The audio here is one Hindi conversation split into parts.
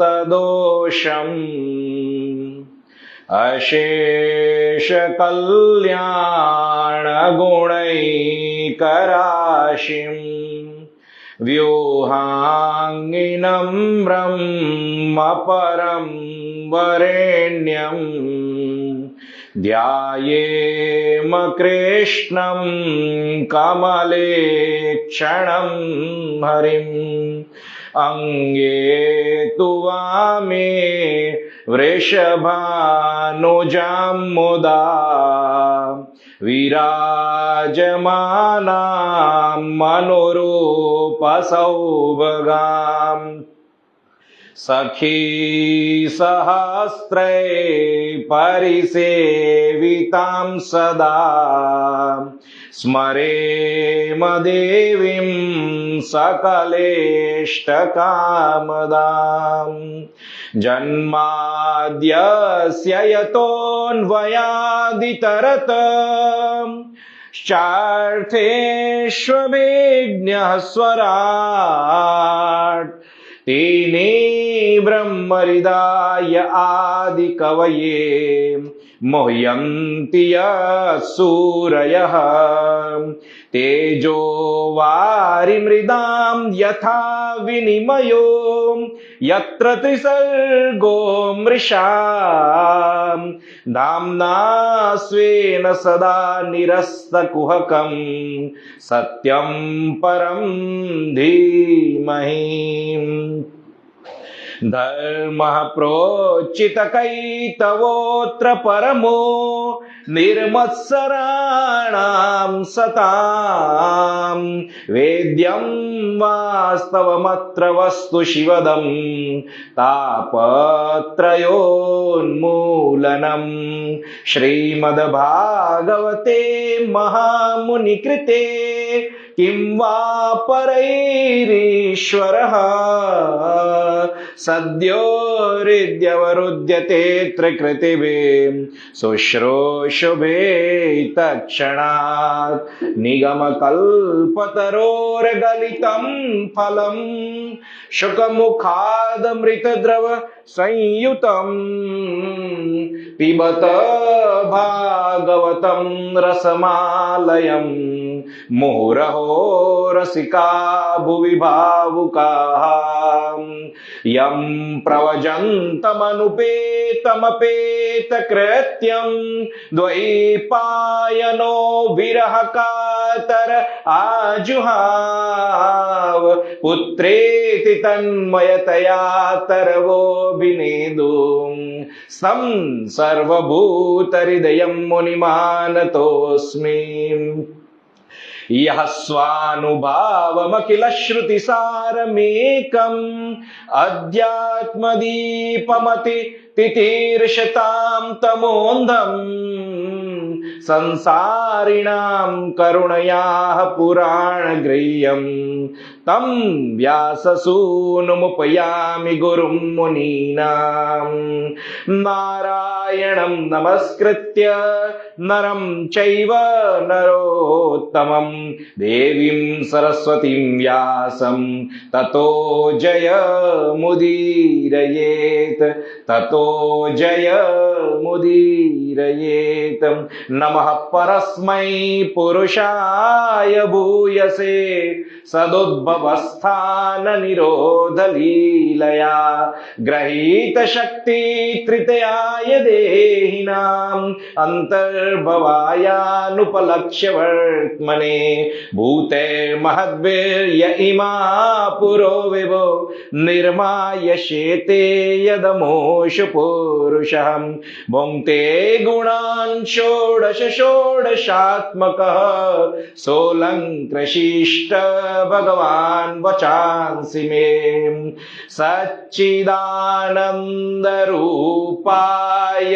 स्वभावतोपास्तसमस्तदोषम् अशेषकल्याणगुणैकराशिम् व्यूहाङ्गिनं ब्रह्म परं वरेण्यं ध्यायेम कृष्णं कमले क्षणं हरिम् अंगे तु वामे वृषभानुजां मुदा विराजमानां मनोरूपसौभगाम् सखी सहस्रै परिसेवितां सदा स्मरेम देवीं सकलेष्टकामदाम् जन्माद्यस्य यतोऽन्वयादितरत चार्थेष्वभिज्ञः स्वराट् तेने ब्रह्महृदाय आदिकवये मुह्यन्ति यः सूरयः तेजो वारिमृदां यथा विनिमयो यत्र त्रिसर्गो मृषा धाम्ना स्वेन सदा निरस्तकुहकं सत्यं परं धीमहि धर्मः प्रोचितकैतवोऽत्र परमो निर्मत्सराणां सतां वेद्यं वास्तवमत्र वस्तु शिवदं तापत्रयोन्मूलनम् श्रीमद्भागवते महामुनिकृते किं वा परैरीश्वरः सद्यो हृद्यवरुध्यते त्रिकृतिभिः शुश्रूषुभे तत्क्षणात् निगमकल्पतरोर्गलितं फलं शुकमुखादमृतद्रव संयुतं पिबत भागवतं रसमालयम् मुहुरहो रसिका भुवि भावुकाः यं प्रव्रजन्तमनुपेतमपेतकृत्यं द्वैपायनो विरहकातर आजुहाव पुत्रेति तन्मयतया तरवोऽभिनेदुं सं सर्वभूतहृदयं मुनिमानतोऽस्मि यः स्वानुभावमखिल श्रुतिसारमेकम् अध्यात्मदीपमति तितीर्षतां तमोन्धम् संसारिणां करुणयाः पुराणगृह्यम् तं व्याससूनुमुपयामि गुरुं मुनीनां नारायणं नमस्कृत्य नरं चैव नरोत्तमं देवीं सरस्वतीं व्यासं ततो जयमुदीरयेत् ततो जयमुदीरयेत् नमः परस्मै पुरुषाय भूयसे सदुद्भवस्थान निरोधलीलया गृहीत शक्ति तृतीयाय देहिनाम् अंतर्भवायानुपलक्ष्य वर्त्मने भूते महद्वीर्य इमा पुरो विभो निर्माय शेते यदमोषु पुरुषः भुङ्क्ते गुणान् षोडश षोडशात्मकः सोऽलङ्कृशिष्ट भगवान् वचांसि मे सच्चिदानन्द रूपाय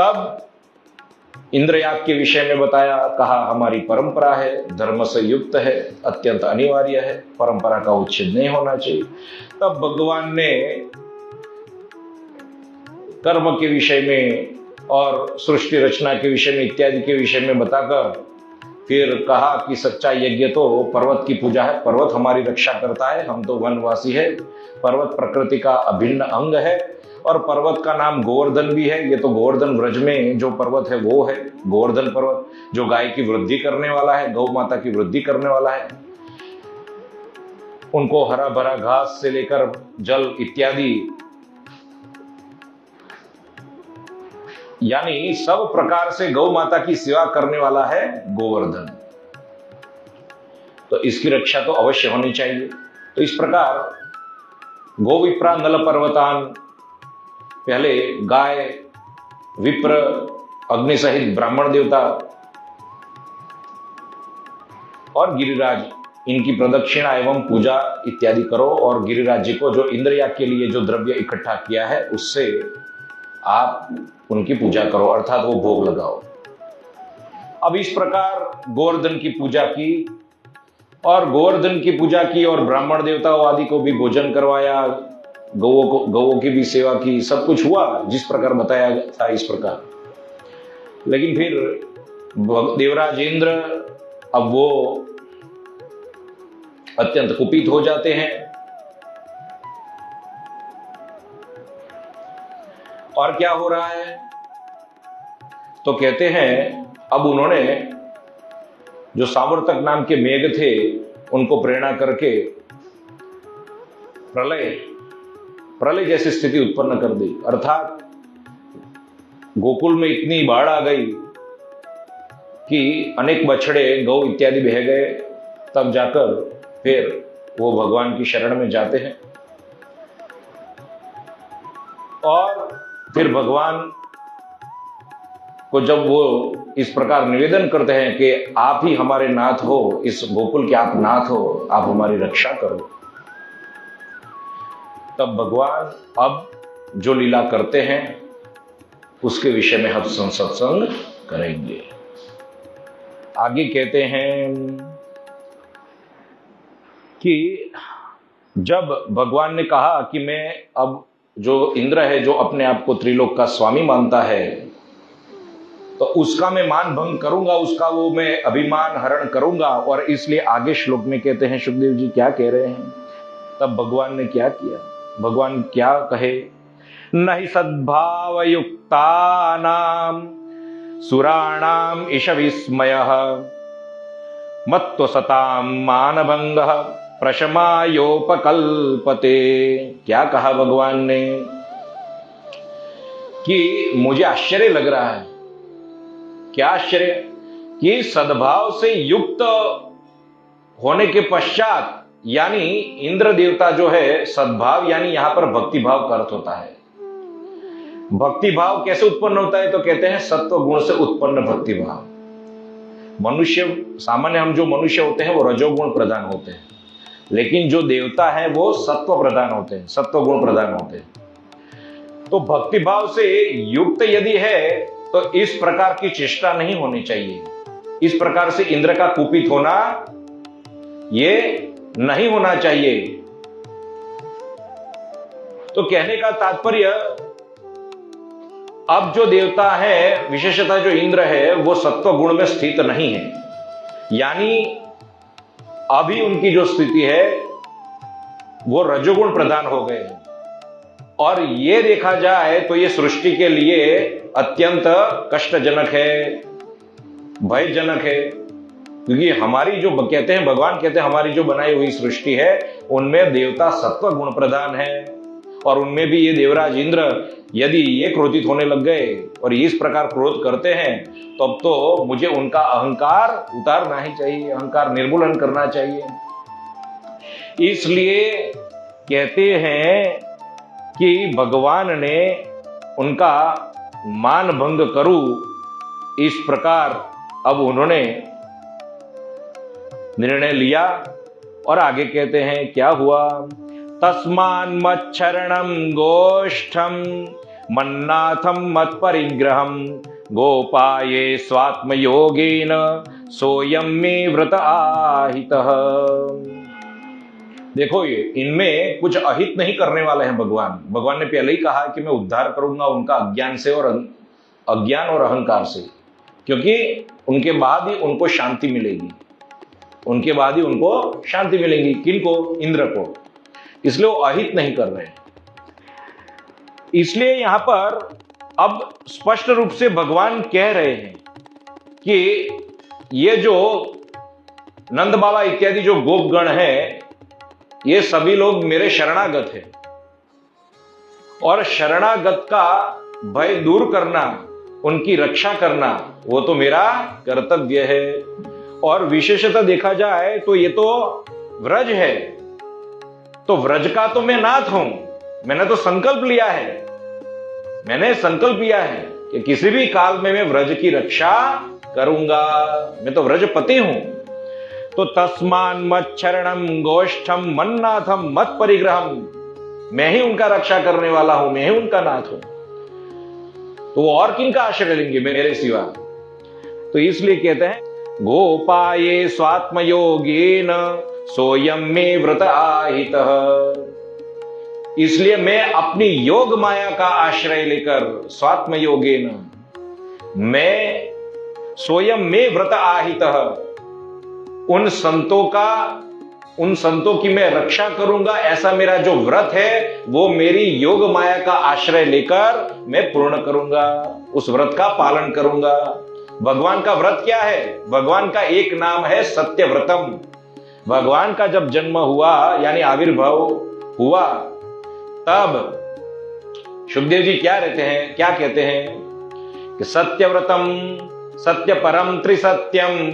तब इंद्रयाग के विषय में बताया, कहा हमारी परंपरा है, धर्म से युक्त है, अत्यंत अनिवार्य है, परंपरा का उच्छेद नहीं होना चाहिए। तब भगवान ने कर्म के विषय में और सृष्टि रचना के विषय में इत्यादि के विषय में बताकर फिर कहा कि सच्चा यज्ञ तो पर्वत की पूजा है, पर्वत हमारी रक्षा करता है, हम तो वनवासी है, पर्वत प्रकृति का अभिन्न अंग है और पर्वत का नाम गोवर्धन भी है। ये तो गोवर्धन व्रज में जो पर्वत है वो है गोवर्धन पर्वत, जो गाय की वृद्धि करने वाला है, गौ माता की वृद्धि करने वाला है, उनको हरा भरा घास से लेकर जल इत्यादि, यानी सब प्रकार से गौ माता की सेवा करने वाला है गोवर्धन। तो इसकी रक्षा तो अवश्य होनी चाहिए। तो इस प्रकार गोविप्रा नल पर्वतान, पहले गाय, विप्र, अग्नि सहित ब्राह्मण देवता और गिरिराज, इनकी प्रदक्षिणा एवं पूजा इत्यादि करो और गिरिराज जी को जो इंद्रयाग के लिए जो द्रव्य इकट्ठा किया है उससे आप उनकी पूजा करो, अर्थात वो भोग लगाओ। अब इस प्रकार गोवर्धन की पूजा की और गोवर्धन की पूजा की और ब्राह्मण देवताओं आदि को भी भोजन करवाया, गौओं की भी सेवा की, सब कुछ हुआ जिस प्रकार बताया था इस प्रकार। लेकिन फिर देवराज इंद्र अब वो अत्यंत कुपित हो जाते हैं और क्या हो रहा है तो कहते हैं अब उन्होंने जो सावर्तक नाम के मेघ थे उनको प्रेरणा करके प्रलय जैसी स्थिति उत्पन्न कर दी, अर्थात गोकुल में इतनी बाढ़ आ गई कि अनेक बछड़े गौ इत्यादि बह गए। तब जाकर फिर वो भगवान की शरण में जाते हैं और फिर भगवान को जब वो इस प्रकार निवेदन करते हैं कि आप ही हमारे नाथ हो, इस गोकुल के आप नाथ हो, आप हमारी रक्षा करो, तब भगवान अब जो लीला करते हैं उसके विषय में हम सत्संग करेंगे। आगे कहते हैं कि जब भगवान ने कहा कि मैं अब जो इंद्र है जो अपने आप को त्रिलोक का स्वामी मानता है तो उसका मैं मान भंग करूंगा, उसका वो मैं अभिमान हरण करूंगा, और इसलिए आगे श्लोक में कहते हैं सुखदेव जी क्या कह रहे हैं। तब भगवान ने क्या किया, भगवान क्या कहे, नहि सद्भाव युक्तानाम सुराणाम ईश विस्मयः मत्व सताम मानभंगः प्रशमायोपकल्पते। क्या कहा भगवान ने कि मुझे आश्चर्य लग रहा है। क्या आश्चर्य कि सद्भाव से युक्त होने के पश्चात, यानी इंद्र देवता जो है सद्भाव, यानी यहां पर भक्ति भाव का अर्थ होता है। भक्ति भाव कैसे उत्पन्न होता है तो कहते हैं सत्व गुण से उत्पन्न भक्ति भाव। मनुष्य सामान्य हम जो मनुष्य होते हैं वो रजोगुण प्रधान होते हैं, लेकिन जो देवता है वो सत्व प्रधान होते हैं, सत्व गुण प्रधान होते हैं। तो भक्ति भाव से युक्त यदि है तो इस प्रकार की चेष्टा नहीं होनी चाहिए, इस प्रकार से इंद्र का कुपित होना ये नहीं होना चाहिए। तो कहने का तात्पर्य, अब जो देवता है विशेषतः जो इंद्र है वो सत्व गुण में स्थित नहीं है, यानी अभी उनकी जो स्थिति है वो रजोगुण प्रधान हो गए हैं। और ये देखा जाए तो ये सृष्टि के लिए अत्यंत कष्टजनक है, भयजनक है, क्योंकि हमारी जो कहते हैं भगवान कहते हैं हमारी जो बनाई हुई सृष्टि है उनमें देवता सत्व गुण प्रधान है, और उनमें भी ये देवराज इंद्र यदि ये क्रोधित होने लग गए और इस प्रकार क्रोध करते हैं तो अब तो मुझे उनका अहंकार उतारना ही चाहिए, अहंकार निर्मूलन करना चाहिए। इसलिए कहते हैं कि भगवान ने उनका मान भंग करूं, इस प्रकार अब उन्होंने निर्णय लिया। और आगे कहते हैं क्या हुआ, तस्मान् मच्छरणं गोष्ठं मन्नाथम मत परिग्रहम गोपाये स्वात्म योगेन सोयम में व्रत आहितः। देखो ये इनमें कुछ अहित नहीं करने वाले हैं भगवान। भगवान ने पहले ही कहा कि मैं उद्धार करूंगा उनका अज्ञान से और अज्ञान और अहंकार से, क्योंकि उनके बाद ही उनको शांति मिलेगी। उनके बाद ही उनको शांति मिलेगी। किनको? इंद्र को। इसलिए वो अहित नहीं कर रहे हैं। इसलिए यहां पर अब स्पष्ट रूप से भगवान कह रहे हैं कि ये जो नंद बाबा इत्यादि जो गोपगण है, ये सभी लोग मेरे शरणागत हैं, और शरणागत का भय दूर करना, उनकी रक्षा करना, वो तो मेरा कर्तव्य है। और विशेषतः देखा जाए तो ये तो व्रज है, तो व्रज का तो मैं नाथ हूं। मैंने तो संकल्प लिया है, मैंने संकल्प लिया है कि किसी भी काल में मैं व्रज की रक्षा करूंगा। मैं तो व्रजपति हूं। तो तस्मान मत शरणम गोष्ठम मन्नाथम मत परिग्रहम, मैं ही उनका रक्षा करने वाला हूं, मैं ही उनका नाथ हूं। तो वो और किनका आश्रय लेंगे मेरे सिवा? तो इसलिए कहते हैं गोपाये स्वात्म योगेन सोयम में व्रत आहितः। इसलिए मैं अपनी योग माया का आश्रय लेकर स्वात्म योगेन, मैं सोयम में व्रत आहितः, उन संतों की मैं रक्षा करूंगा। ऐसा मेरा जो व्रत है वो मेरी योग माया का आश्रय लेकर मैं पूर्ण करूंगा, उस व्रत का पालन करूंगा। भगवान का व्रत क्या है? भगवान का एक नाम है सत्यव्रतम। भगवान का जब जन्म हुआ यानी आविर्भाव हुआ, तब शुभदेव जी क्या कहते हैं कि सत्यव्रतम सत्य परम त्रिसत्यम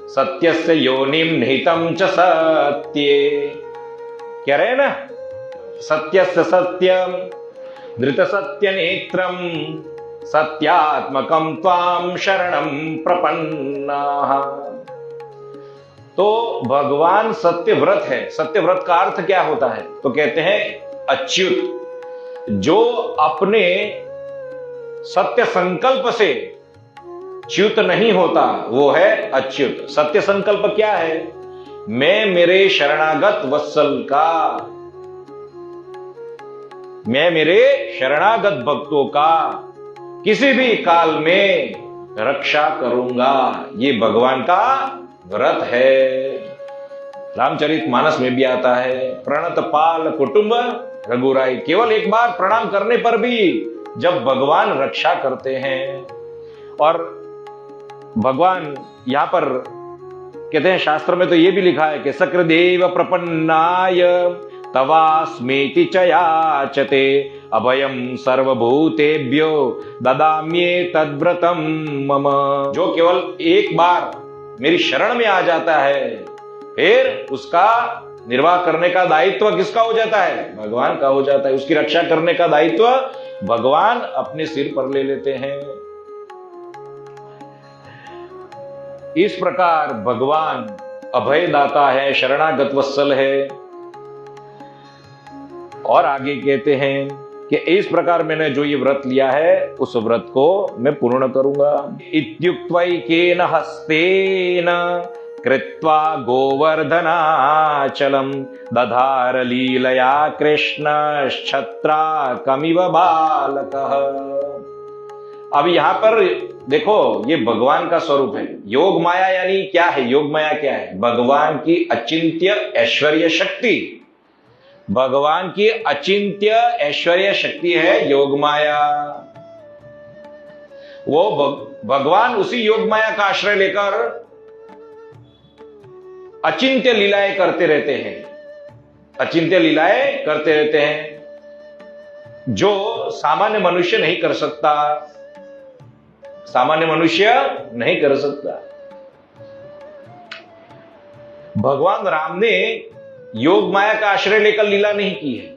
सत्यस्य योनिम निहितम च सत्ये। कह रहे हैं ना, सत्यस्य सत्यम धृत सत्य नेत्रम सत्यात्मकम त्वाम शरणम प्रपन्नाः। तो भगवान सत्यव्रत है। सत्यव्रत का अर्थ क्या होता है? तो कहते हैं अच्युत, जो अपने सत्य संकल्प से च्युत नहीं होता वो है अच्युत। सत्य संकल्प क्या है? मैं मेरे शरणागत भक्तों का किसी भी काल में रक्षा करूंगा। ये भगवान का व्रत है। रामचरितमानस में भी आता है, प्रणत पाल कुटुंब रघुराई। केवल एक बार प्रणाम करने पर भी जब भगवान रक्षा करते हैं, और भगवान यहां पर कहते हैं, शास्त्र में तो यह भी लिखा है कि सक्र प्रपन्नाय तवास्मेति च याचते अभयम सर्वभूतेभ्यो ददाम्ये तद्व्रतम मम। जो केवल एक बार मेरी शरण में आ जाता है, फिर उसका निर्वाह करने का दायित्व किसका हो जाता है? भगवान का हो जाता है। उसकी रक्षा करने का दायित्व भगवान अपने सिर पर ले लेते हैं। इस प्रकार भगवान अभयदाता है, शरणागत वत्सल है। और आगे कहते हैं कि इस प्रकार मैंने जो ये व्रत लिया है, उस व्रत को मैं पूर्ण करूंगा। इत्युक्त्वैकेन हस्तेन कृत्वा गोवर्धनाचलम दधार लीलया कृष्णश्छत्राकमिव बालकः। अब यहां पर देखो, ये भगवान का स्वरूप है। योग माया यानी क्या है? योग माया क्या है? भगवान की अचिंत्य ऐश्वर्य शक्ति। भगवान की अचिंत्य ऐश्वर्य शक्ति है योग माया। वो भगवान उसी योग माया का आश्रय लेकर अचिंत्य लीलाएं करते रहते हैं। अचिंत्य लीलाएं करते रहते हैं, जो सामान्य मनुष्य नहीं कर सकता। सामान्य मनुष्य नहीं कर सकता। भगवान राम ने योग माया का आश्रय लेकर लीला नहीं की है।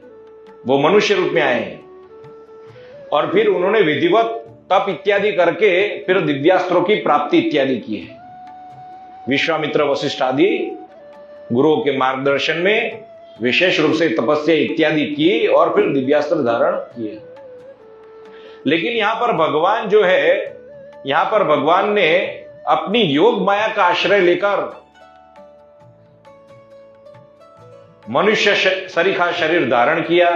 वो मनुष्य रूप में आए हैं, और फिर उन्होंने विधिवत तप इत्यादि करके फिर दिव्यास्त्रों की प्राप्ति इत्यादि की है। विश्वामित्र वशिष्ठ आदि गुरुओं के मार्गदर्शन में विशेष रूप से तपस्या इत्यादि की, और फिर दिव्यास्त्र धारण किए। लेकिन यहां पर भगवान जो है, यहां पर भगवान ने अपनी योग माया का आश्रय लेकर मनुष्य सरीखा शरीर धारण किया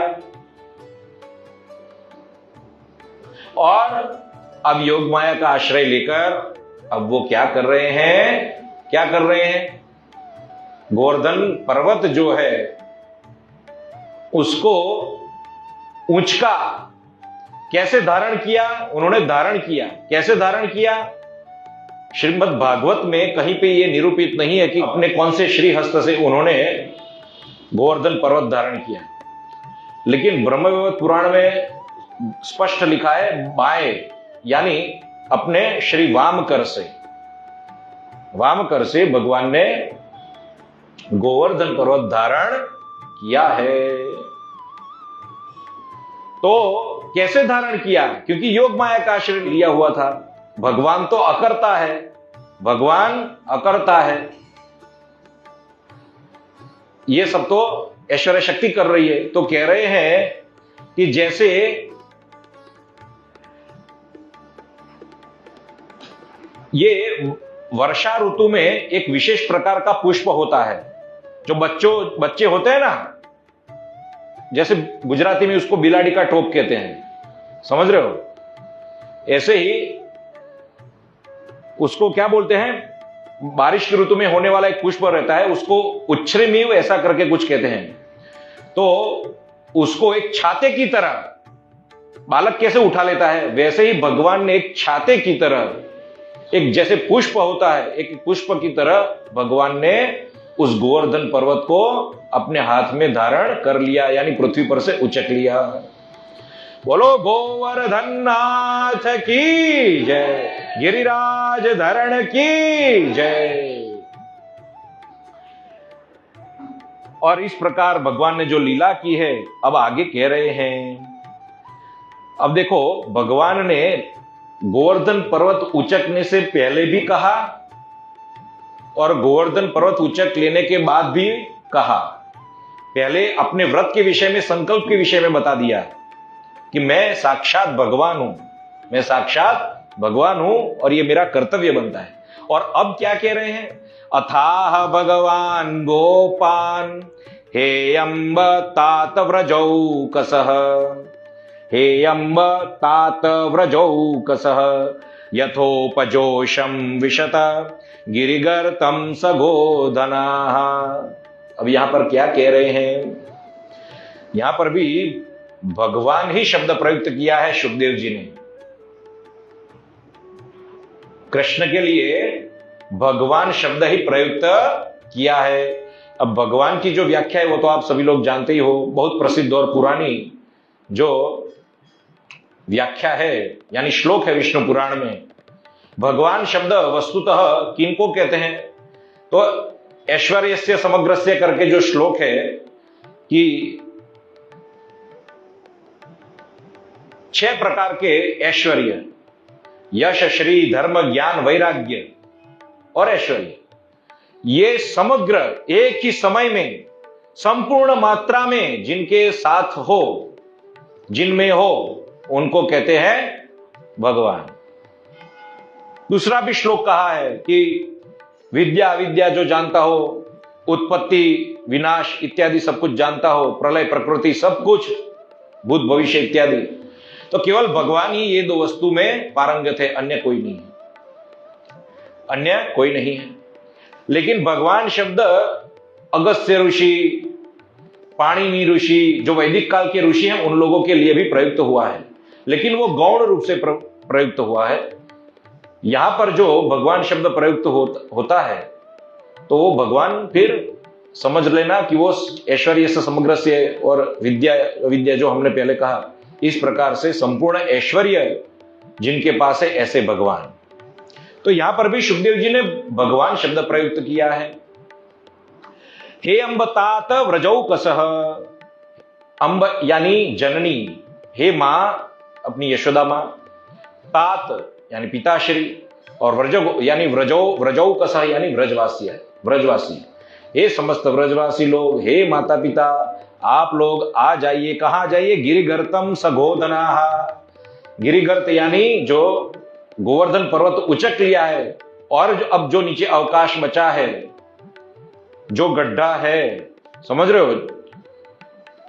और अब योग माया का आश्रय लेकर अब वो क्या कर रहे हैं, क्या कर रहे हैं? गोवर्धन पर्वत जो है उसको ऊंचका कैसे धारण किया? उन्होंने धारण किया। कैसे धारण किया? श्रीमद् भागवत में कहीं पे ये निरूपित नहीं है कि अपने कौन से श्री हस्त से उन्होंने गोवर्धन पर्वत धारण किया, लेकिन ब्रह्मवैवर्त पुराण में स्पष्ट लिखा है बाएं, यानी अपने श्री वाम कर से, वाम कर से भगवान ने गोवर्धन पर्वत धारण किया है। तो कैसे धारण किया? क्योंकि योग माया का आश्रय लिया हुआ था। भगवान तो अकर्ता है, भगवान अकर्ता है। ये सब तो ऐश्वर्य शक्ति कर रही है। तो कह रहे हैं कि जैसे ये वर्षा ऋतु में एक विशेष प्रकार का पुष्प होता है, जो बच्चे होते हैं ना, जैसे गुजराती में उसको बिलाड़ी का टोप कहते हैं, समझ रहे हो? ऐसे ही उसको क्या बोलते हैं, बारिश की ऋतु में होने वाला एक पुष्प रहता है, उसको उच्छ्रिमीव ऐसा करके कुछ कहते हैं। तो उसको एक छाते की तरह बालक कैसे उठा लेता है, वैसे ही भगवान ने एक छाते की तरह, एक जैसे पुष्प होता है, एक पुष्प की तरह भगवान ने उस गोवर्धन पर्वत को अपने हाथ में धारण कर लिया, यानी पृथ्वी पर से उचक लिया। बोलो गोवर्धन नाथ की जय, गिरिराज धरण की जय। और इस प्रकार भगवान ने जो लीला की है, अब आगे कह रहे हैं। अब देखो, भगवान ने गोवर्धन पर्वत उचकने से पहले भी कहा और गोवर्धन पर्वत उचक लेने के बाद भी कहा। पहले अपने व्रत के विषय में, संकल्प के विषय में बता दिया कि मैं साक्षात भगवान हूं, मैं साक्षात भगवान हूं और ये मेरा कर्तव्य बनता है। और अब क्या कह रहे हैं? अथाह भगवान गोपान हे अम्ब तात व्रजौकसः, हे अम्ब तात व्रजौकसः यथोपजोषम विशत गिरिगर्तम सगोधनाः। अब यहां पर क्या कह रहे हैं? यहां पर भी भगवान ही शब्द प्रयुक्त किया है शुकदेव जी ने। कृष्ण के लिए भगवान शब्द ही प्रयुक्त किया है। अब भगवान की जो व्याख्या है वो तो आप सभी लोग जानते ही हो, बहुत प्रसिद्ध और पुरानी जो व्याख्या है, यानी श्लोक है विष्णु पुराण में। भगवान शब्द वस्तुतः किनको कहते हैं? तो ऐश्वर्यस्य समग्रस्य करके जो श्लोक है कि 6 प्रकार के ऐश्वर्य, यश, श्री, धर्म, ज्ञान, वैराग्य और ऐश्वर्य, ये समग्र एक ही समय में संपूर्ण मात्रा में जिनके साथ हो, जिनमें हो, उनको कहते हैं भगवान। दूसरा भी श्लोक कहा है कि विद्या अविद्या जो जानता हो, उत्पत्ति विनाश इत्यादि सब कुछ जानता हो, प्रलय प्रकृति सब कुछ, भूत भविष्य इत्यादि, तो केवल भगवान ही ये 2 वस्तु में पारंगत है, अन्य कोई नहीं है, अन्य कोई नहीं है। लेकिन भगवान शब्द अगस्त्य ऋषि, पाणिनि ऋषि, जो वैदिक काल के ऋषि हैं, उन लोगों के लिए भी प्रयुक्त हुआ है, लेकिन वो गौण रूप से प्रयुक्त हुआ है। यहां पर जो भगवान शब्द प्रयुक्त होता है, तो वो भगवान फिर समझ लेना कि वो ऐश्वर्य से समग्र से और विद्या विद्या जो हमने पहले कहा, इस प्रकार से संपूर्ण ऐश्वर्य जिनके पास है, ऐसे भगवान। तो यहां पर भी सुखदेव जी ने भगवान शब्द प्रयुक्त किया है। हे अम्ब तात व्रजौकसः, अम्ब यानी जननी, हे मां अपनी यशोदा मां, तात यानी पिताश्री, और व्रज यानी व्रजौकसः यानी व्रजवासी है, व्रजवासी। हे समस्त व्रजवासी लोग, हे माता पिता, आप लोग आ जाइए। कहां जाइए? गिरिगर्तम सगोधनाः, गिरिगर्त यानी जो गोवर्धन पर्वत उचक लिया है, और अब जो नीचे अवकाश बचा है, जो गड्ढा है, समझ रहे हो,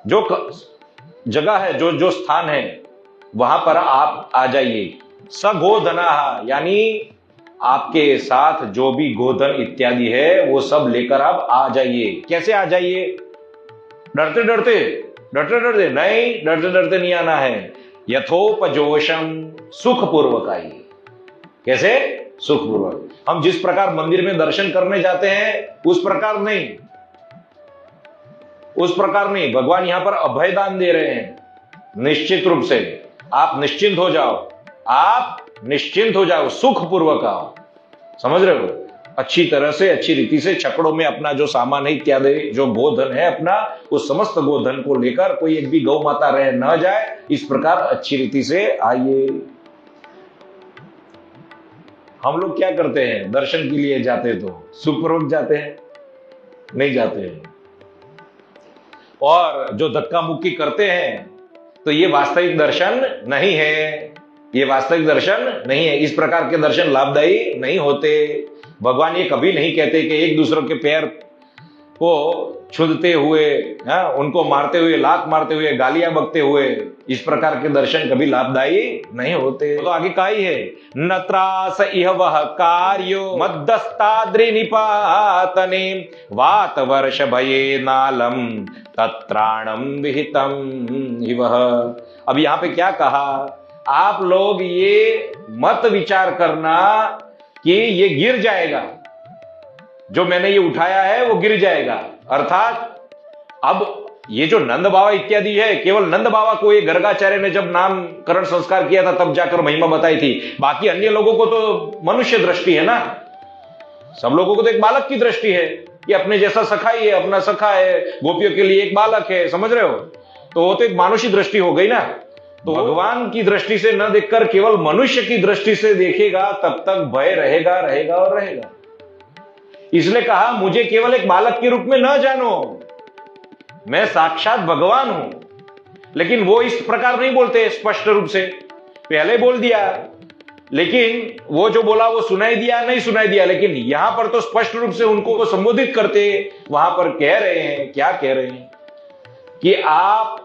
जो जगह है, जो जो स्थान है, वहां पर आप आ जाइए। सगोधना यानी आपके साथ जो भी गोधन इत्यादि है वो सब लेकर आप आ जाइए। कैसे आ जाइए? डरते डरते डरते डरते नहीं, डरते डरते नहीं आना है। यथोपजोषम, सुखपूर्वक आइए। कैसे? सुखपूर्वक। हम जिस प्रकार मंदिर में दर्शन करने जाते हैं उस प्रकार नहीं, उस प्रकार नहीं। भगवान यहां पर अभयदान दे रहे हैं। निश्चित रूप से आप निश्चिंत हो जाओ, आप निश्चिंत हो जाओ, सुखपूर्वक आओ। समझ रहे हो? अच्छी तरह से, अच्छी रीति से छकड़ों में अपना जो सामान है इत्यादि, जो गोधन है अपना, उस समस्त गोधन को लेकर कोई एक भी गौ माता रह न जाए, इस प्रकार अच्छी रीति से आइए। हम लोग क्या करते हैं? दर्शन के लिए जाते तो सुखपूर्वक जाते हैं, नहीं जाते हैं। और जो धक्का मुक्की करते हैं तो ये वास्तविक दर्शन नहीं है, ये वास्तविक दर्शन नहीं है। इस प्रकार के दर्शन लाभदायी नहीं होते। भगवान ये कभी नहीं कहते कि एक दूसरे के पैर को छुदते हुए, उनको मारते हुए, लात मारते हुए, गालियां बकते हुए, इस प्रकार के दर्शन कभी लाभदायी नहीं होते। तो आगे का ही है, न त्रास इह वह कार्यो मध्यस्थाद्रि निपातने वात वर्ष भये नालम तत्राणम विहितम हि वह। अब यहां पे क्या कहा? आप लोग ये मत विचार करना कि ये गिर जाएगा, जो मैंने ये उठाया है वो गिर जाएगा। अर्थात अब ये जो नंद बाबा इत्यादि है, केवल नंद बाबा को ये गर्गाचार्य ने जब नामकरण संस्कार किया था तब जाकर महिमा बताई थी। बाकी अन्य लोगों को तो मनुष्य दृष्टि है ना, सब लोगों को तो एक बालक की दृष्टि है कि अपने जैसा सखा ही है, अपना सखा है, गोपियों के लिए एक बालक है। समझ रहे हो? तो वो तो एक मानुषी दृष्टि हो गई ना। तो भगवान की दृष्टि से न देखकर केवल मनुष्य की दृष्टि से देखेगा, तब तक भय रहेगा, रहेगा और रहेगा। इसलिए कहा, मुझे केवल एक बालक के रूप में न जानो, मैं साक्षात भगवान हूं। लेकिन वो इस प्रकार नहीं बोलते स्पष्ट रूप से, पहले बोल दिया, लेकिन वो जो बोला वो सुनाई दिया नहीं सुनाई दिया, लेकिन यहां पर तो स्पष्ट रूप से उनको संबोधित करते वहां पर कह रहे हैं, क्या कह रहे हैं कि आप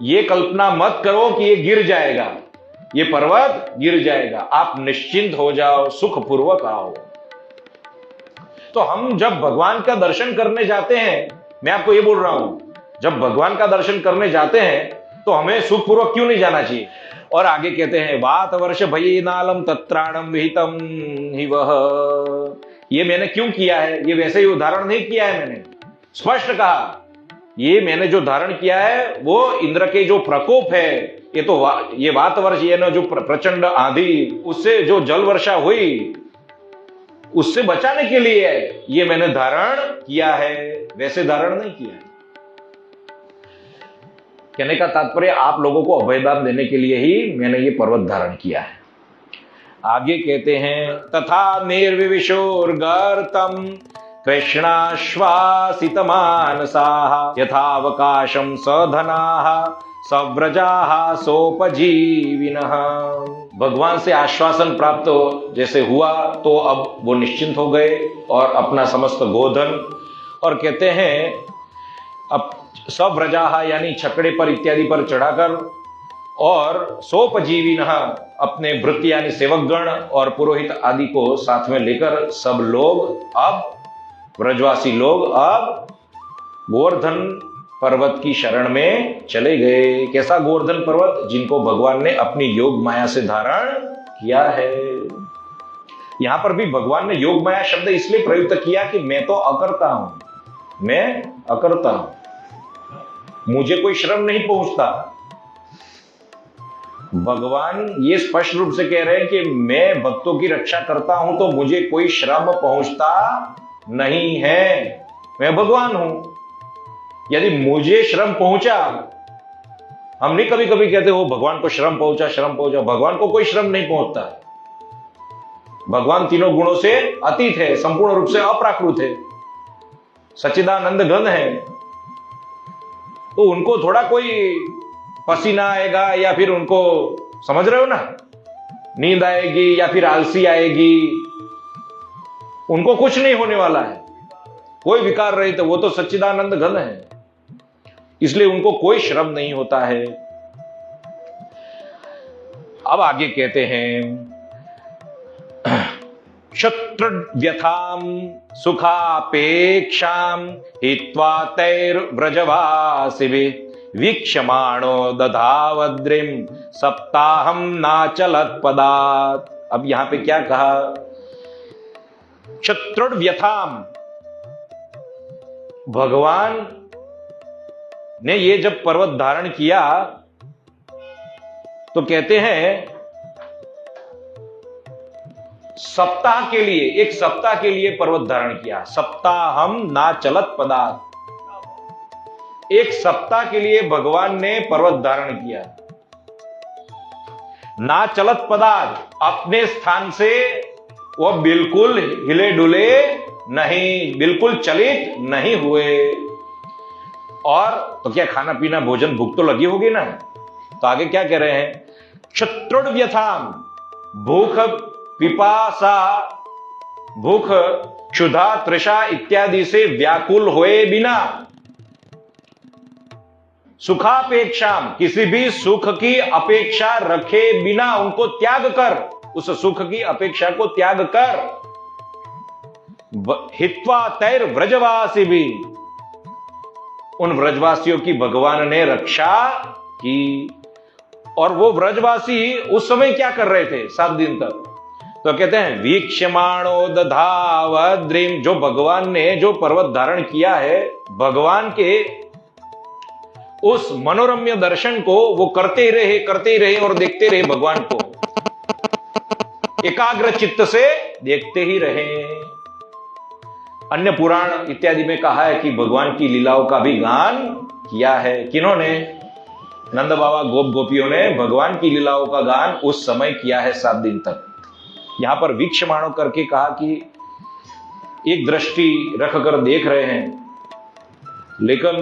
ये कल्पना मत करो कि ये गिर जाएगा, ये पर्वत गिर जाएगा, आप निश्चिंत हो जाओ, सुखपूर्वक आओ। तो हम जब भगवान का दर्शन करने जाते हैं, मैं आपको ये बोल रहा हूं, जब भगवान का दर्शन करने जाते हैं तो हमें सुखपूर्वक क्यों नहीं जाना चाहिए? और आगे कहते हैं, वात वर्ष भये नालम तत्राणम विहितम हि वह। ये मैंने क्यों किया है? ये वैसे ही उदाहरण नहीं किया है, मैंने स्पष्ट कहा, ये मैंने जो धारण किया है वो इंद्र के जो प्रकोप है, ये तो ये वात वर्ष, ये ना जो प्रचंड आंधी, उससे जो जल वर्षा हुई, उससे बचाने के लिए ये मैंने धारण किया है, वैसे धारण नहीं किया है। कहने का तात्पर्य, आप लोगों को अभयदान देने के लिए ही मैंने ये पर्वत धारण किया है। आगे कहते हैं, तथा निर्विविशोर्गर्तम कृष्णाश्वासितमानसाः यथावकाशं सधनाः सव्रजाः सोपजीविनः। भगवान से आश्वासन प्राप्त जैसे हुआ तो अब वो निश्चिंत हो गए और अपना समस्त गोधन, और कहते हैं अब सव्रजाः यानी छकड़े पर इत्यादि पर चढ़ाकर, और सोपजीविनः अपने भृत्य यानी सेवकगण और पुरोहित आदि को साथ में लेकर सब लोग, अब ब्रजवासी लोग अब गोवर्धन पर्वत की शरण में चले गए। कैसा गोवर्धन पर्वत? जिनको भगवान ने अपनी योग माया से धारण किया है। यहां पर भी भगवान ने योग माया शब्द इसलिए प्रयुक्त किया कि मैं तो अकर्ता हूं, मैं अकर्ता हूं, मुझे कोई श्रम नहीं पहुंचता। भगवान ये स्पष्ट रूप से कह रहे हैं कि मैं भक्तों की रक्षा करता हूं तो मुझे कोई श्रम पहुंचता नहीं है, मैं भगवान हूं। यदि मुझे श्रम पहुंचा, हम नहीं कभी कभी कहते हो भगवान को श्रम पहुंचा, श्रम पहुंचा, भगवान को कोई श्रम नहीं पहुंचता। भगवान तीनों गुणों से अतीत है, संपूर्ण रूप से अप्राकृत है, सच्चिदानंद घन है। तो उनको थोड़ा कोई पसीना आएगा या फिर उनको समझ रहे हो ना? नींद आएगी या फिर आलसी आएगी, उनको कुछ नहीं होने वाला है, कोई विकार रहित, वो तो सच्चिदानंद घन है, इसलिए उनको कोई श्रम नहीं होता है। अब आगे कहते हैं शत्रुव्यथाम सुखापेक्षाम हित्वा तैर्व्रजवासिभिः वीक्षमाणो दधावद्रिम सप्ताहम नाचलत पदात्। अब यहां पे क्या कहा? शत्रुव्यथाम, भगवान ने ये जब पर्वत धारण किया तो कहते हैं सप्ताह के लिए, एक सप्ताह के लिए पर्वत धारण किया। सप्ताहम ना चलत पदार्थ, एक सप्ताह के लिए भगवान ने पर्वत धारण किया। ना चलत पदार्थ, अपने स्थान से वह बिल्कुल हिले डुले नहीं, बिल्कुल चलित नहीं हुए। और तो क्या खाना पीना भोजन भूख तो लगी होगी ना? तो आगे क्या कह रहे हैं? शत्रुव्यथाम, भूख पिपासा, भूख क्षुधा तृषा इत्यादि से व्याकुल हुए बिना, सुखापेक्षाम, किसी भी सुख की अपेक्षा रखे बिना, उनको त्याग कर, उस सुख की अपेक्षा को त्याग कर, हित्वा तैर व्रजवासी भी, उन व्रजवासियों की भगवान ने रक्षा की। और वो व्रजवासी उस समय क्या कर रहे थे 7 दिन तक? तो कहते हैं वीक्षमाणो दधावद्रिम, जो भगवान ने जो पर्वत धारण किया है, भगवान के उस मनोरम्य दर्शन को वो करते ही रहे और देखते रहे, भगवान को एकाग्र चित्त से देखते ही रहे। अन्य पुराण इत्यादि में कहा है कि भगवान की लीलाओं का भी गान किया है। किन्होंने? नंद बाबा गोप गोपियों ने भगवान की लीलाओं का गान उस समय किया है 7 दिन तक। यहां पर वीक्षमाणो करके कहा कि एक दृष्टि रखकर देख रहे हैं, लेकिन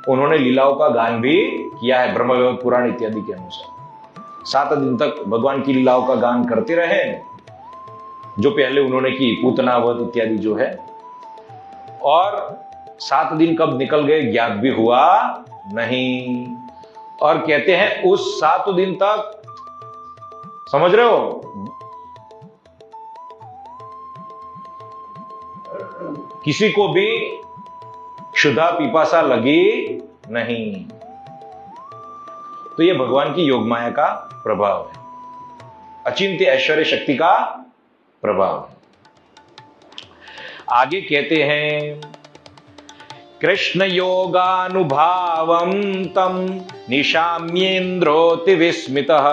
उन्होंने लीलाओं का गान भी किया है ब्रह्मवैवर्त पुराण इत्यादि के अनुसार। 7 दिन तक भगवान की लीलाओं का गान करते रहे, जो पहले उन्होंने की पूतनावत इत्यादि जो है। और 7 दिन कब निकल गए ज्ञात भी हुआ नहीं। और कहते हैं उस 7 दिन तक, समझ रहे हो, किसी को भी क्षुधा पिपासा लगी नहीं। तो यह भगवान की योग माया का प्रभाव है, अचिंत्य ऐश्वर्य शक्ति का प्रभाव है। आगे कहते हैं कृष्ण योगानुभावम तम निशाम्येन्द्रोति विस्मितः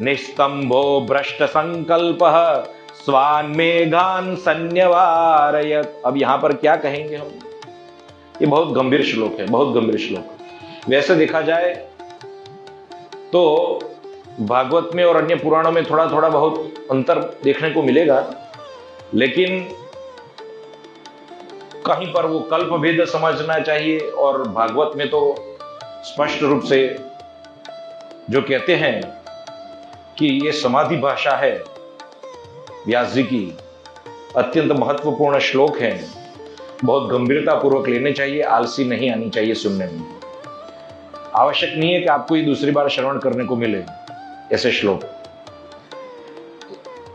निस्तंभो भ्रष्ट संकल्पः स्वान मेघान संन्यवारयत। अब यहां पर क्या कहेंगे हम? ये बहुत गंभीर श्लोक है, बहुत गंभीर श्लोक। वैसे देखा जाए तो भागवत में और अन्य पुराणों में थोड़ा थोड़ा बहुत अंतर देखने को मिलेगा, लेकिन कहीं पर वो कल्प भेद समझना चाहिए। और भागवत में तो स्पष्ट रूप से जो कहते हैं कि ये समाधि भाषा है व्यास जी की, अत्यंत महत्वपूर्ण श्लोक है, बहुत गंभीरता पूर्वक लेने चाहिए, आलसी नहीं आनी चाहिए सुनने में। आवश्यक नहीं है कि आपको ये दूसरी बार श्रवण करने को मिले ऐसे श्लोक।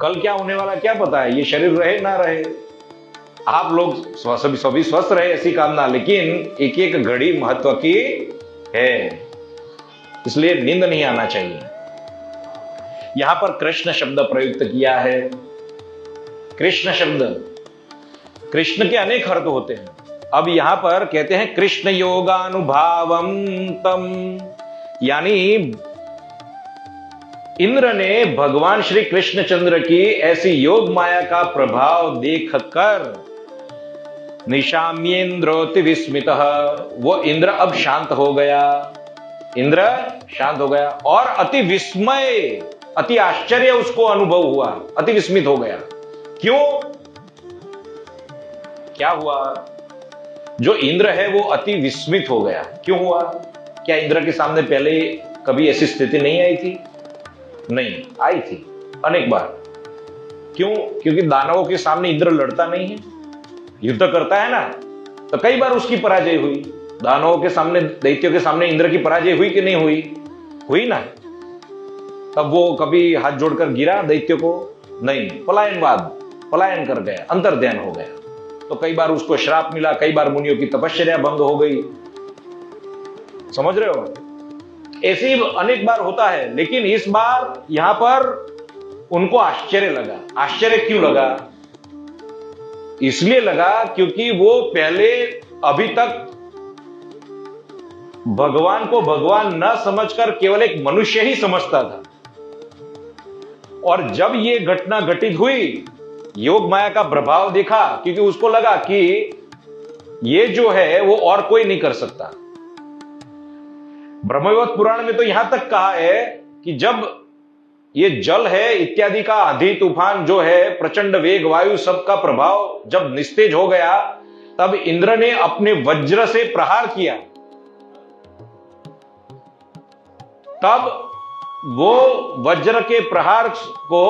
कल क्या होने वाला क्या पता है, ये शरीर रहे ना रहे, आप लोग सभी स्वस्थ रहे ऐसी कामना, लेकिन एक एक घड़ी महत्व की है, इसलिए नींद नहीं आना चाहिए। यहां पर कृष्ण शब्द प्रयुक्त किया है। कृष्ण शब्द, कृष्ण के अनेक अर्थ होते हैं। अब यहां पर कहते हैं कृष्ण योगानुभावम तम, यानी इंद्र ने भगवान श्री कृष्णचंद्र की ऐसी योग माया का प्रभाव देखकर निशाम्येन्द्रोति विस्मितः, वो इंद्र अब शांत हो गया, इंद्र शांत हो गया और अति विस्मय, अति आश्चर्य उसको अनुभव हुआ, अति विस्मित हो गया। क्यों? क्या हुआ? जो इंद्र है वो अति विस्मित हो गया। क्यों हुआ? क्या इंद्र के सामने पहले कभी ऐसी स्थिति नहीं आई थी? नहीं, आई थी अनेक बार। क्यों? क्योंकि दानवों के सामने इंद्र लड़ता नहीं है, युद्ध करता है ना, तो कई बार उसकी पराजय हुई। दानवों के सामने, दैत्यों के सामने इंद्र की पराजय हुई कि नहीं हुई? हुई ना। तब वो कभी हाथ जोड़कर गिरा दैत्यों को? नहीं, पलायन कर गया, अंतर्ध्यान हो गया। तो कई बार उसको श्राप मिला, कई बार मुनियों की तपश्चर्या भंग हो गई। समझ रहे हो? ऐसे ही अनेक बार होता है। लेकिन इस बार यहां पर उनको आश्चर्य लगा। आश्चर्य क्यों लगा? इसलिए लगा क्योंकि वो पहले अभी तक भगवान को भगवान न समझकर केवल एक मनुष्य ही समझता था। और जब ये घटना घटित हुई, योग माया का प्रभाव देखा, क्योंकि उसको लगा कि ये जो है वो और कोई नहीं कर सकता। ब्रह्मवैवर्त पुराण में तो यहां तक कहा है कि जब ये जल है इत्यादि का आंधी तूफान जो है, प्रचंड वेग, वायु, सबका प्रभाव जब निस्तेज हो गया, तब इंद्र ने अपने वज्र से प्रहार किया। तब वो वज्र के प्रहार को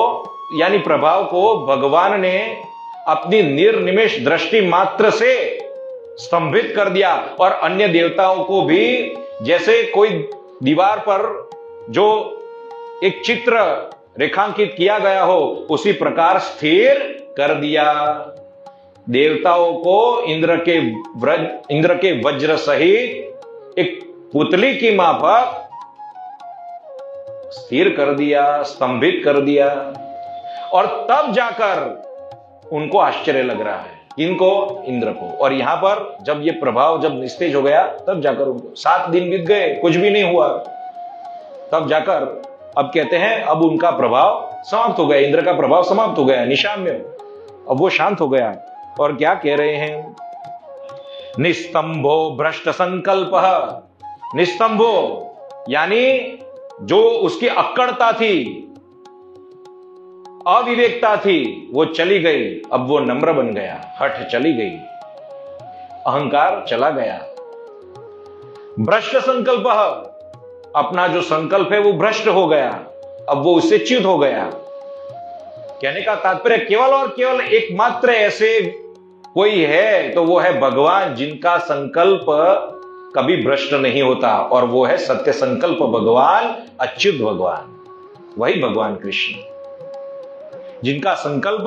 यानी प्रभाव को भगवान ने अपनी निर्निमेष दृष्टि मात्र से स्तंभित कर दिया। और अन्य देवताओं को भी, जैसे कोई दीवार पर जो एक चित्र रेखांकित किया गया हो, उसी प्रकार स्थिर कर दिया। देवताओं को इंद्र के वज्र सहित एक पुतली की माफक स्थिर कर दिया, स्तंभित कर दिया। और तब जाकर उनको आश्चर्य लग रहा है। इनको? इंद्र को। और यहां पर जब ये प्रभाव जब निस्तेज हो गया, तब जाकर उनको 7 दिन बीत गए, कुछ भी नहीं हुआ। तब जाकर अब कहते हैं अब उनका प्रभाव समाप्त हो गया, इंद्र का प्रभाव समाप्त हो गया, निशाम्य, अब वो शांत हो गया। और क्या कह रहे हैं? निस्तंभो भ्रष्ट संकल्प। निस्तंभो यानी जो उसकी अक्कड़ता थी, अविवेकता थी, वो चली गई। अब वो नम्र बन गया, हठ चली गई, अहंकार चला गया। भ्रष्ट संकल्प, अपना जो संकल्प है वो भ्रष्ट हो गया, अब वो उससे च्युत हो गया। कहने का तात्पर्य केवल और केवल एकमात्र ऐसे कोई है तो वो है भगवान, जिनका संकल्प कभी भ्रष्ट नहीं होता, और वो है सत्य संकल्प भगवान, अच्युत भगवान, वही भगवान कृष्ण, जिनका संकल्प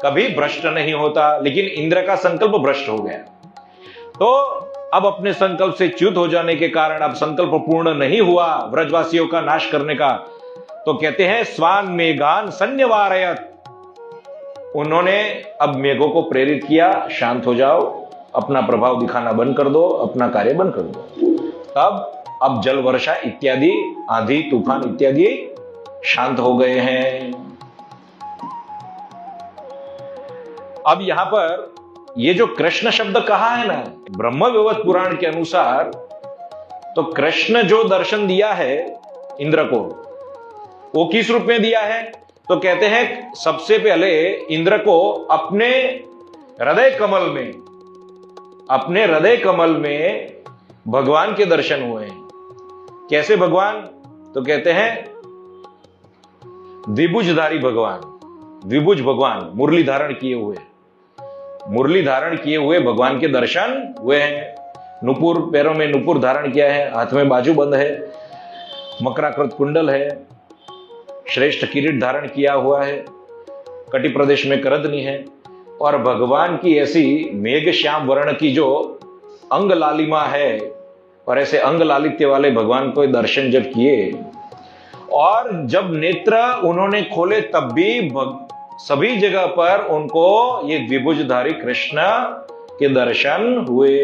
कभी भ्रष्ट नहीं होता। लेकिन इंद्र का संकल्प भ्रष्ट हो गया, तो अब अपने संकल्प से च्युत हो जाने के कारण अब संकल्प पूर्ण नहीं हुआ व्रजवासियों का नाश करने का। तो कहते हैं स्वान मेघान संन्यवारयत, उन्होंने अब मेघों को प्रेरित किया, शांत हो जाओ, अपना प्रभाव दिखाना बंद कर दो, अपना कार्य बंद कर दो। तब अब जल वर्षा इत्यादि, आंधी तूफान इत्यादि शांत हो गए हैं। अब यहां पर ये जो कृष्ण शब्द कहा है ना, ब्रह्मवैवर्त पुराण के अनुसार, तो कृष्ण जो दर्शन दिया है इंद्र को, वो किस रूप में दिया है? तो कहते हैं सबसे पहले इंद्र को अपने हृदय कमल में भगवान के दर्शन हुए हैं। कैसे भगवान? तो कहते हैं द्विभुजधारी भगवान, द्विभुज भगवान, मुरली धारण किए हुए भगवान के दर्शन हुए हैं। नुपुर, पैरों में नुपुर धारण किया है, हाथ में बाजू बंद है, मकराकृत कुंडल है, श्रेष्ठ किरीट धारण किया हुआ है, कटि प्रदेश में करदनी है। और भगवान की ऐसी मेघ श्याम वर्ण की जो अंग लालिमा है, और ऐसे अंग लालित्य वाले भगवान को दर्शन जब किए, और जब नेत्र उन्होंने खोले, तब भी सभी जगह पर उनको ये द्विभुजधारी कृष्ण के दर्शन हुए।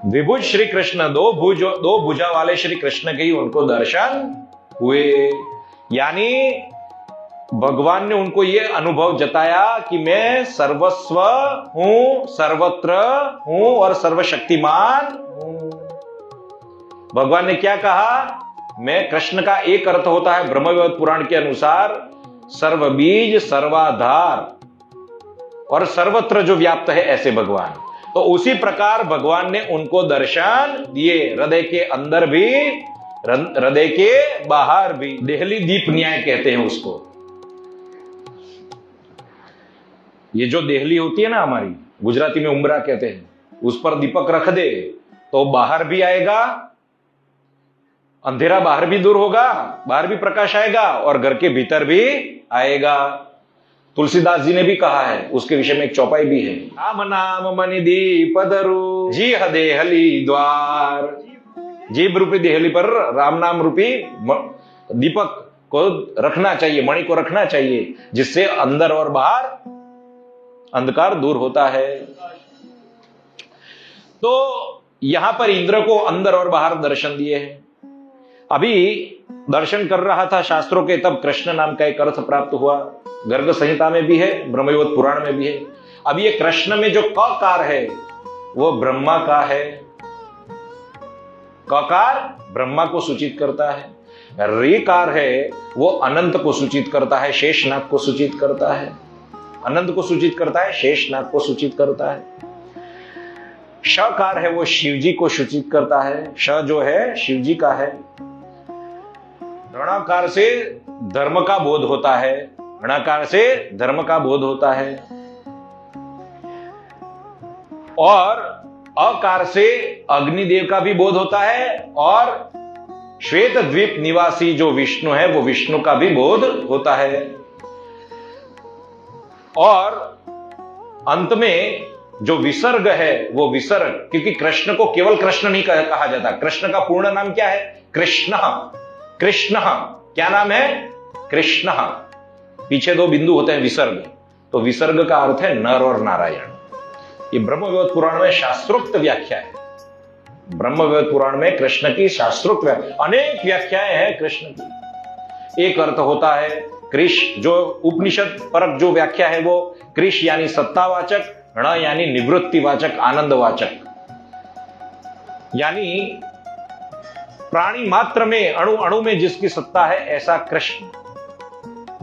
द्विभुज श्री कृष्ण, दो भुजा वाले श्री कृष्ण के ही उनको दर्शन हुए। यानी भगवान ने उनको ये अनुभव जताया कि मैं सर्वस्व हूं, सर्वत्र हूं और सर्वशक्तिमान हूं। भगवान ने क्या कहा? मैं, कृष्ण का एक अर्थ होता है ब्रह्मवैवर्त पुराण के अनुसार सर्वबीज, सर्वाधार और सर्वत्र जो व्याप्त है, ऐसे भगवान। तो उसी प्रकार भगवान ने उनको दर्शन दिए, हृदय के अंदर भी, हृदय के बाहर भी। देहली दीप न्याय कहते हैं उसको। ये जो देहली होती है ना हमारी, गुजराती में उमरा कहते हैं, उस पर दीपक रख दे तो बाहर भी आएगा, अंधेरा बाहर भी दूर होगा, बाहर भी प्रकाश आएगा और घर के भीतर भी आएगा। तुलसीदास जी ने भी कहा है, उसके विषय में एक चौपाई भी है। राम नाम मणि दीप धरु जी देहली द्वार। जीभ रूपी देहली पर राम नाम रूपी दीपक को रखना चाहिए, मणि को रखना चाहिए, जिससे अंदर और बाहर अंधकार दूर होता है। तो यहां पर इंद्र को अंदर और बाहर दर्शन दिए हैं। अभी दर्शन कर रहा था शास्त्रों के, तब कृष्ण नाम का एक अर्थ प्राप्त हुआ। गर्ग संहिता में भी है, ब्रह्मवैवर्त पुराण में भी है। अब ये कृष्ण में जो ककार है वो ब्रह्मा का है। ककार ब्रह्मा को सूचित करता है, रीकार है वो अनंत को सूचित करता है, शेषनाग को सूचित करता है। अनंत को सूचित करता है, शेषनाग को सूचित करता है। शकार है वो शिव जी को सूचित करता है, श जो है शिव जी का है। ऋणाकार से धर्म का बोध होता है, ऋणाकार से धर्म का बोध होता है। और अकार से अग्निदेव का भी बोध होता है, और श्वेत द्वीप निवासी जो विष्णु है वो विष्णु का भी बोध होता है। और अंत में जो विसर्ग है वो विसर्ग, क्योंकि कृष्ण को केवल कृष्ण नहीं कहा जाता। कृष्ण का पूर्ण नाम क्या है? कृष्ण। कृष्ण क्या नाम है? कृष्ण। पीछे दो बिंदु होते हैं विसर्ग, तो विसर्ग का अर्थ है नर और नारायण। ये ब्रह्मवैवर्त पुराण में शास्त्रोक्त व्याख्या है। ब्रह्मवैवर्त पुराण में कृष्ण की शास्त्रोक्त अनेक व्याख्याएं हैं कृष्ण की। एक अर्थ होता है कृष, जो उपनिषद परक जो व्याख्या है वो कृष यानी सत्तावाचक, ण यानी निवृत्तिवाचक, आनंदवाचक, यानी प्राणी मात्र में, अणु अणु में जिसकी सत्ता है ऐसा कृष्ण,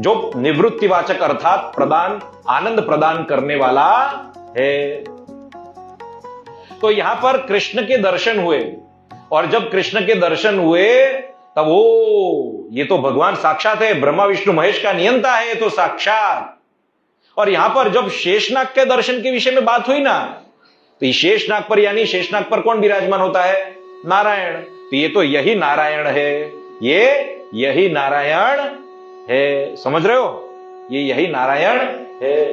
जो निवृत्तिवाचक अर्थात प्रदान, आनंद प्रदान करने वाला है। तो यहां पर कृष्ण के दर्शन हुए, और जब कृष्ण के दर्शन हुए तब वो ये तो भगवान साक्षात है, ब्रह्मा विष्णु महेश का नियंता है, ये तो साक्षात। और यहां पर जब शेषनाग के दर्शन के विषय में बात हुई ना, तो ये शेषनाग पर, यानी शेषनाग पर कौन विराजमान होता है? नारायण। तो ये तो यही नारायण है, ये यही नारायण है। समझ रहे हो? ये यही नारायण है।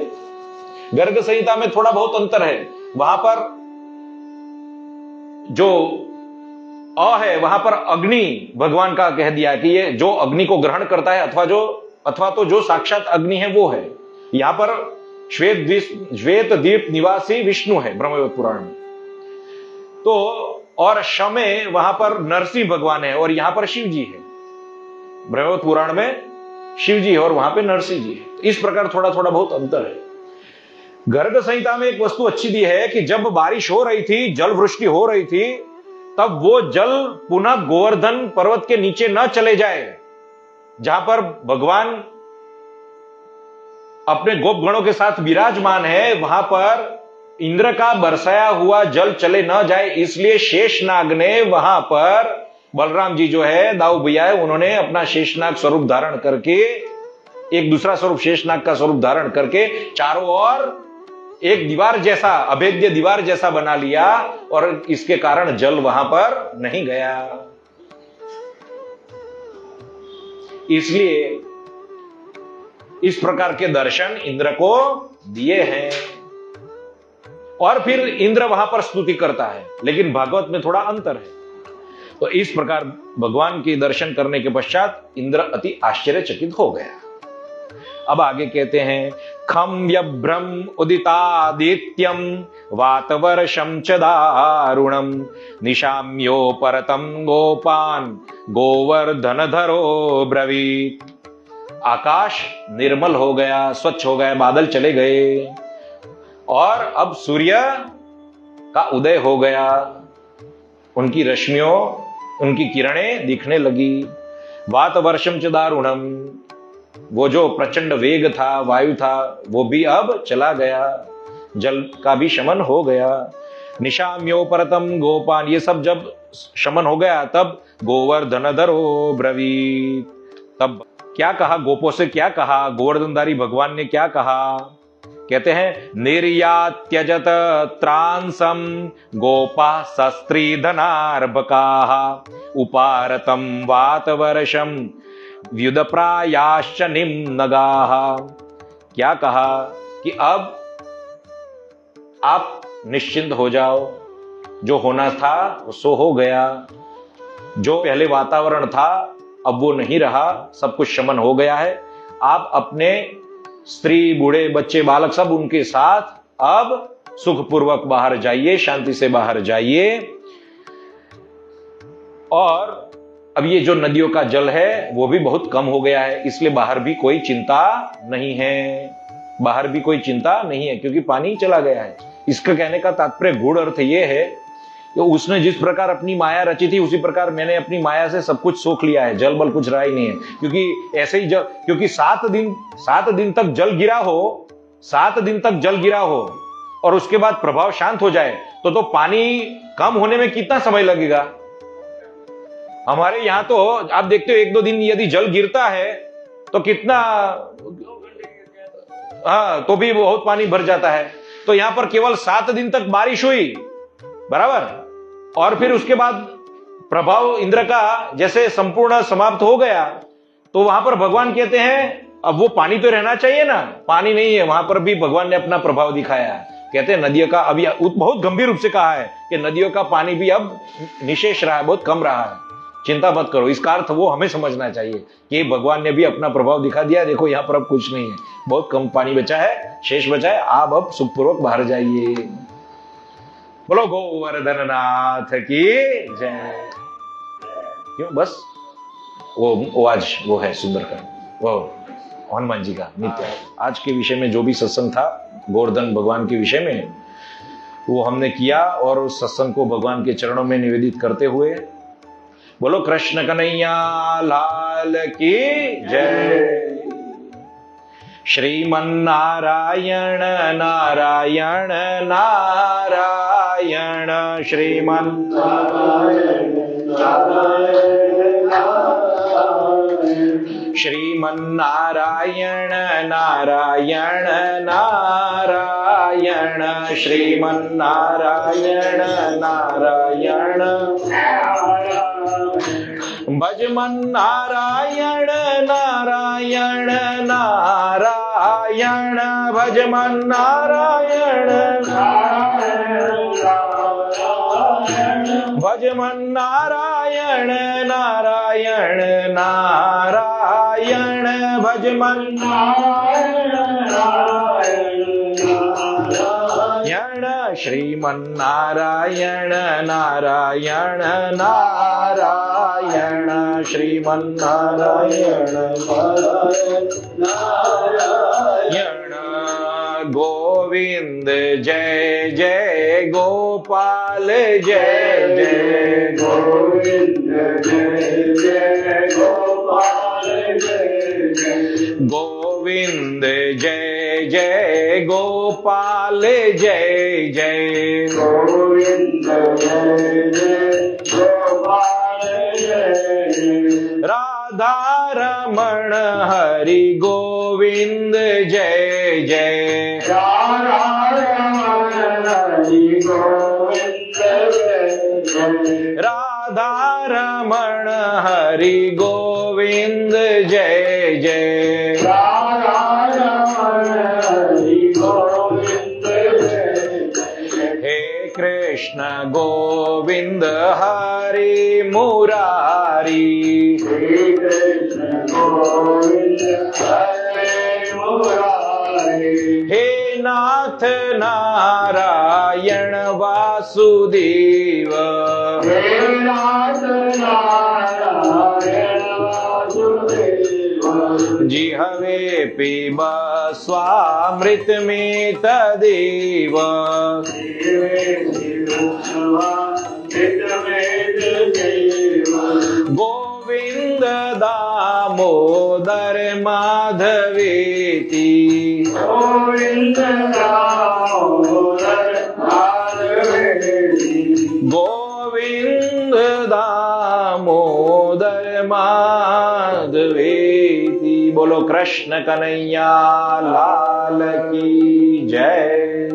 गर्ग संहिता में थोड़ा बहुत अंतर है, वहां पर जो अ है वहां पर अग्नि भगवान का कह दिया कि ये जो अग्नि को ग्रहण करता है, अथवा तो जो साक्षात अग्नि है वो है। यहां पर श्वेत द्वीप निवासी विष्णु है ब्रह्मवैवर्त पुराण में। तो और श में वहां पर नरसिंह भगवान है, और यहां पर शिव जी है। ब्रह्मवैवर्त पुराण में शिव जी है और वहां पे नरसिंह जी है। इस प्रकार थोड़ा थोड़ा बहुत अंतर है। गर्ग संहिता में एक वस्तु अच्छी दी है कि जब बारिश हो रही थी, जल वृष्टि हो रही थी, तब वो जल पुनः गोवर्धन पर्वत के नीचे न चले जाए, जहां पर भगवान अपने गोपगणों के साथ विराजमान है, वहां पर इंद्र का बरसाया हुआ जल चले न जाए, इसलिए शेषनाग ने वहां पर, बलराम जी जो है दाऊ भैया है, उन्होंने अपना शेषनाग स्वरूप धारण करके, एक दूसरा स्वरूप शेषनाग का स्वरूप धारण करके चारों ओर एक दीवार जैसा, अभेद्य दीवार जैसा बना लिया, और इसके कारण जल वहां पर नहीं गया। इसलिए इस प्रकार के दर्शन इंद्र को दिए हैं। और फिर इंद्र वहां पर स्तुति करता है, लेकिन भागवत में थोड़ा अंतर है। तो इस प्रकार भगवान के दर्शन करने के पश्चात इंद्र अति आश्चर्यचकित हो गया। अब आगे कहते हैं, खम व्यभ्रम उदितादित्यम वातवर्षम च दारुणम निशाम्यो परतम गोपान गोवर्धनधरो ब्रवीत। आकाश निर्मल हो गया, स्वच्छ हो गया, बादल चले गए, और अब सूर्य का उदय हो गया। उनकी रश्मियों, उनकी किरणें दिखने लगी। वातवर्षम च दारुणम, वो जो प्रचंड वेग था, वायु था, वो भी अब चला गया, जल का भी शमन हो गया। निशाम्योपरतम गोपान, ये सब जब शमन हो गया तब गोवर्धनधरो ब्रवीत, तब क्या कहा, गोपों से क्या कहा, गोवर्धनधारी भगवान ने क्या कहा, कहते हैं निर्यात त्यजत त्रांसम गोपा शस्त्रीधनार्भकाः उपारतम वातवर्षम व्युदप्रायाश्च निम्नगाः। क्या कहा कि अब आप निश्चिंत हो जाओ, जो होना था सो हो गया, जो पहले वातावरण था अब वो नहीं रहा, सब कुछ शमन हो गया है। आप अपने स्त्री बूढ़े बच्चे बालक सब उनके साथ अब सुखपूर्वक बाहर जाइए, शांति से बाहर जाइए। और अब ये जो नदियों का जल है वो भी बहुत कम हो गया है, इसलिए बाहर भी कोई चिंता नहीं है, बाहर भी कोई चिंता नहीं है, क्योंकि पानी चला गया है। इसका कहने का तात्पर्य गूढ़ अर्थ ये है कि उसने जिस प्रकार अपनी माया रची थी उसी प्रकार मैंने अपनी माया से सब कुछ सोख लिया है, जल बल कुछ रहा ही नहीं है। क्योंकि ऐसे ही जल, क्योंकि 7 दिन तक जल गिरा हो, 7 दिन तक जल गिरा हो और उसके बाद प्रभाव शांत हो जाए तो पानी कम होने में कितना समय लगेगा। हमारे यहां तो आप देखते हो 1-2 दिन यदि जल गिरता है तो कितना, हाँ, तो भी बहुत पानी भर जाता है। तो यहां पर केवल 7 दिन तक बारिश हुई, बराबर, और फिर उसके बाद प्रभाव इंद्र का जैसे संपूर्ण समाप्त हो गया, तो वहां पर भगवान कहते हैं अब वो पानी तो रहना चाहिए ना, पानी नहीं है, वहां पर भी भगवान ने अपना प्रभाव दिखाया है। कहते हैं नदियों का अभी बहुत गंभीर रूप से कहा है कि नदियों का पानी भी अब निशेष रहा है, बहुत कम रहा है, चिंता मत करो। इसका अर्थ वो हमें समझना चाहिए कि भगवान ने भी अपना प्रभाव दिखा दिया, देखो यहां पर अब कुछ नहीं है, बहुत कम पानी बचा है, शेष बचा है, आप अब सुखपूर्वक बाहर जाइए। बोलो गोवर्धननाथ की जय। क्यों, बस वो आज वो है सुंदरकांड, वो हनुमान जी का नित्य। आज के विषय में जो भी सत्संग था गोवर्धन भगवान के विषय में वो हमने किया, और उस सत्संग को भगवान के चरणों में निवेदित करते हुए बोलो कृष्ण कन्हैया लाल की जय। श्रीमन्नारायण नारायण नारायण, श्रीमन्नारायण श्रीमन्नारायण नारायण नारायण, श्रीमन्नारायण नारायण भजमन्नारायण नारायण नारायण, भजमन्नारायण भजमन्नारायण नारायण नारायण, भजमन्नारायण श्रीमन्नारायण नारायण नारायण, श्रीमन्नारायण नारायण। गोविंद जय जय गोपाल जय जय, गोविंद जय जय गोपाल जय जय, गोविंद जय जय गोपाल जय जय, गोविंद जय जय गोपाल जय जय। राधा रमण हरि गोविंद जय जय, राधा रमण हरि गोविंद जय जय, राधा रमण हरि गोविंद जय जय, राधा रमण हरि गोविंद जय जय। हे कृष्ण गोविंद हरि मुरारी, हे कृष्ण गोविंद हरि मुरारी, हे नाथ नारायण वासुदेव, हे नाथ नारायण वासुदेव, जिह्वे पिब स्वामृत में तदेव, गोविंद दामोदर माधवेति, गोविंद दामोदर माधवेति, कृष्ण कन्हैया लाल की जय।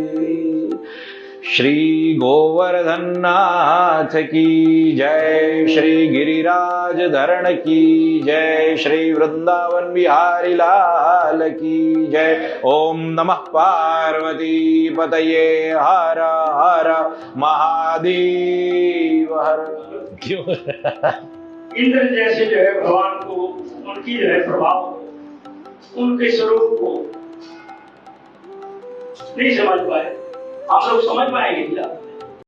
श्री गोवर्धन नाथ की जय। श्री गिरिराज धरण की जय। श्री वृंदावन बिहारी लाल की जय। ओम नमः पार्वती पतये हर हर महादेव हर। क्यों इंद्र जैसे जो है भगवान को, उनकी जो है प्रभाव, उनके स्वरूप को नहीं समझ पाए। हम लोग समझ पाएंगे क्या?